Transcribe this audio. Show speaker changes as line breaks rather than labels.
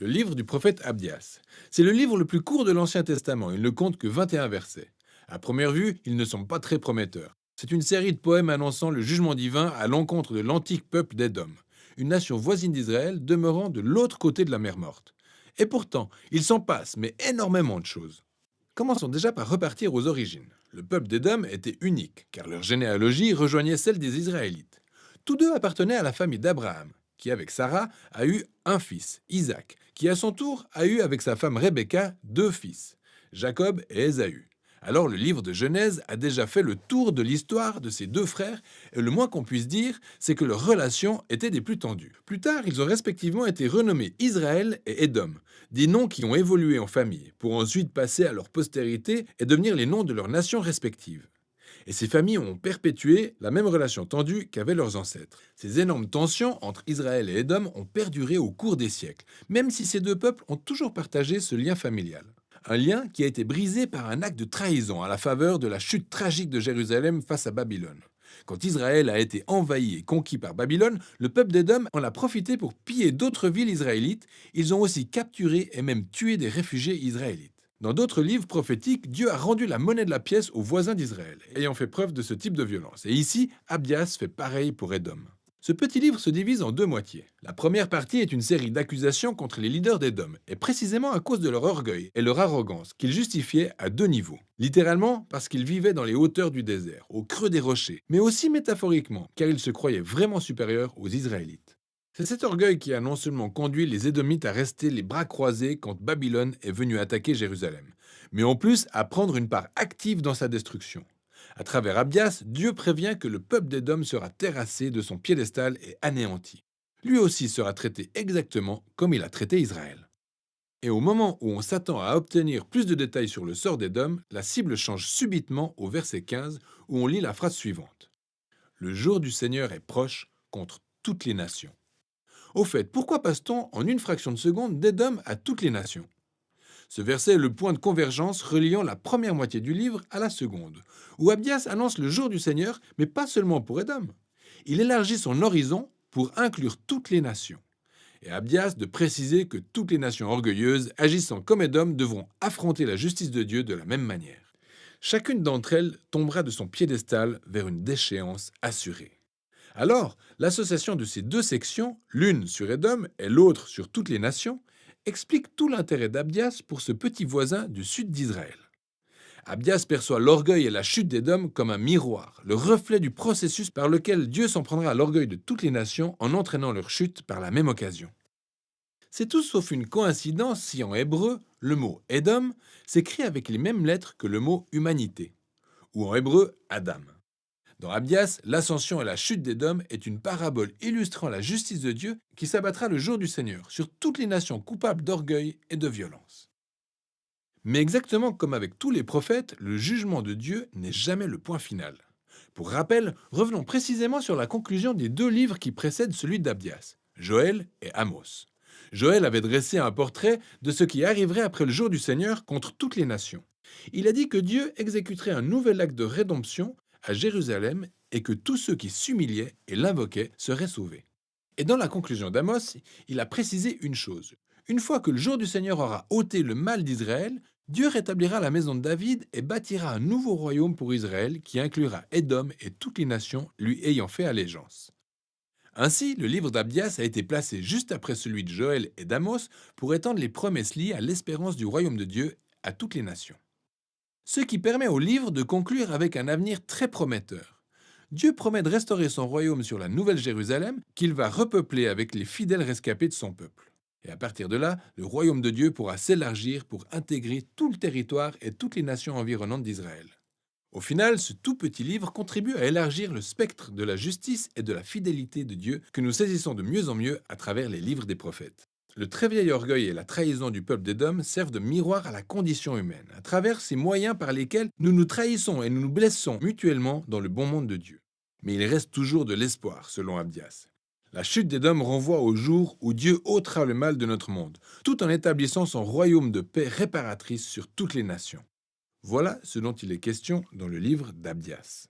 Le livre du prophète Abdias. C'est le livre le plus court de l'Ancien Testament, il ne compte que 21 versets. À première vue, ils ne sont pas très prometteurs. C'est une série de poèmes annonçant le jugement divin à l'encontre de l'antique peuple d'Édom, une nation voisine d'Israël demeurant de l'autre côté de la mer Morte. Et pourtant, il s'en passe, mais énormément de choses. Commençons déjà par repartir aux origines. Le peuple d'Édom était unique, car leur généalogie rejoignait celle des Israélites. Tous deux appartenaient à la famille d'Abraham, qui avec Sarah a eu un fils, Isaac, qui à son tour a eu avec sa femme Rebecca deux fils, Jacob et Ésaü. Alors le livre de Genèse a déjà fait le tour de l'histoire de ces deux frères, et le moins qu'on puisse dire, c'est que leurs relations étaient des plus tendues. Plus tard, ils ont respectivement été renommés Israël et Édom, des noms qui ont évolué en famille, pour ensuite passer à leur postérité et devenir les noms de leurs nations respectives. Et ces familles ont perpétué la même relation tendue qu'avaient leurs ancêtres. Ces énormes tensions entre Israël et Édom ont perduré au cours des siècles, même si ces deux peuples ont toujours partagé ce lien familial. Un lien qui a été brisé par un acte de trahison à la faveur de la chute tragique de Jérusalem face à Babylone. Quand Israël a été envahi et conquis par Babylone, le peuple d'Édom en a profité pour piller d'autres villes israélites. Ils ont aussi capturé et même tué des réfugiés israélites. Dans d'autres livres prophétiques, Dieu a rendu la monnaie de la pièce aux voisins d'Israël, ayant fait preuve de ce type de violence. Et ici, Abdias fait pareil pour Édom. Ce petit livre se divise en deux moitiés. La première partie est une série d'accusations contre les leaders d'Édom, et précisément à cause de leur orgueil et leur arrogance, qu'ils justifiaient à deux niveaux. Littéralement, parce qu'ils vivaient dans les hauteurs du désert, au creux des rochers, mais aussi métaphoriquement, car ils se croyaient vraiment supérieurs aux Israélites. C'est cet orgueil qui a non seulement conduit les Édomites à rester les bras croisés quand Babylone est venue attaquer Jérusalem, mais en plus à prendre une part active dans sa destruction. À travers Abdias, Dieu prévient que le peuple d'Édom sera terrassé de son piédestal et anéanti. Lui aussi sera traité exactement comme il a traité Israël. Et au moment où on s'attend à obtenir plus de détails sur le sort d'Édom, la cible change subitement au verset 15 où on lit la phrase suivante. Le jour du Seigneur est proche contre toutes les nations. Au fait, pourquoi passe-t-on en une fraction de seconde d'Édom à toutes les nations? Ce verset est le point de convergence reliant la première moitié du livre à la seconde, où Abdias annonce le jour du Seigneur, mais pas seulement pour Édom. Il élargit son horizon pour inclure toutes les nations. Et Abdias de préciser que toutes les nations orgueilleuses, agissant comme Édom, devront affronter la justice de Dieu de la même manière. Chacune d'entre elles tombera de son piédestal vers une déchéance assurée. Alors, l'association de ces deux sections, l'une sur Édom et l'autre sur toutes les nations, explique tout l'intérêt d'Abdias pour ce petit voisin du sud d'Israël. Abdias perçoit l'orgueil et la chute d'Édom comme un miroir, le reflet du processus par lequel Dieu s'en prendra à l'orgueil de toutes les nations en entraînant leur chute par la même occasion. C'est tout sauf une coïncidence si en hébreu, le mot Édom s'écrit avec les mêmes lettres que le mot humanité, ou en hébreu Adam. Dans Abdias, l'ascension et la chute d'Édom est une parabole illustrant la justice de Dieu qui s'abattra le jour du Seigneur sur toutes les nations coupables d'orgueil et de violence. Mais exactement comme avec tous les prophètes, le jugement de Dieu n'est jamais le point final. Pour rappel, revenons précisément sur la conclusion des deux livres qui précèdent celui d'Abdias, Joël et Amos. Joël avait dressé un portrait de ce qui arriverait après le jour du Seigneur contre toutes les nations. Il a dit que Dieu exécuterait un nouvel acte de rédemption à Jérusalem et que tous ceux qui s'humiliaient et l'invoquaient seraient sauvés. Et dans la conclusion d'Amos, il a précisé une chose. Une fois que le jour du Seigneur aura ôté le mal d'Israël, Dieu rétablira la maison de David et bâtira un nouveau royaume pour Israël qui inclura Édom et toutes les nations lui ayant fait allégeance. Ainsi, le livre d'Abdias a été placé juste après celui de Joël et d'Amos pour étendre les promesses liées à l'espérance du royaume de Dieu à toutes les nations. Ce qui permet au livre de conclure avec un avenir très prometteur. Dieu promet de restaurer son royaume sur la Nouvelle Jérusalem qu'il va repeupler avec les fidèles rescapés de son peuple. Et à partir de là, le royaume de Dieu pourra s'élargir pour intégrer tout le territoire et toutes les nations environnantes d'Israël. Au final, ce tout petit livre contribue à élargir le spectre de la justice et de la fidélité de Dieu que nous saisissons de mieux en mieux à travers les livres des prophètes. Le très vieil orgueil et la trahison du peuple d'Édom servent de miroir à la condition humaine, à travers ces moyens par lesquels nous nous trahissons et nous nous blessons mutuellement dans le bon monde de Dieu. Mais il reste toujours de l'espoir, selon Abdias. La chute d'Édom renvoie au jour où Dieu ôtera le mal de notre monde, tout en établissant son royaume de paix réparatrice sur toutes les nations. Voilà ce dont il est question dans le livre d'Abdias.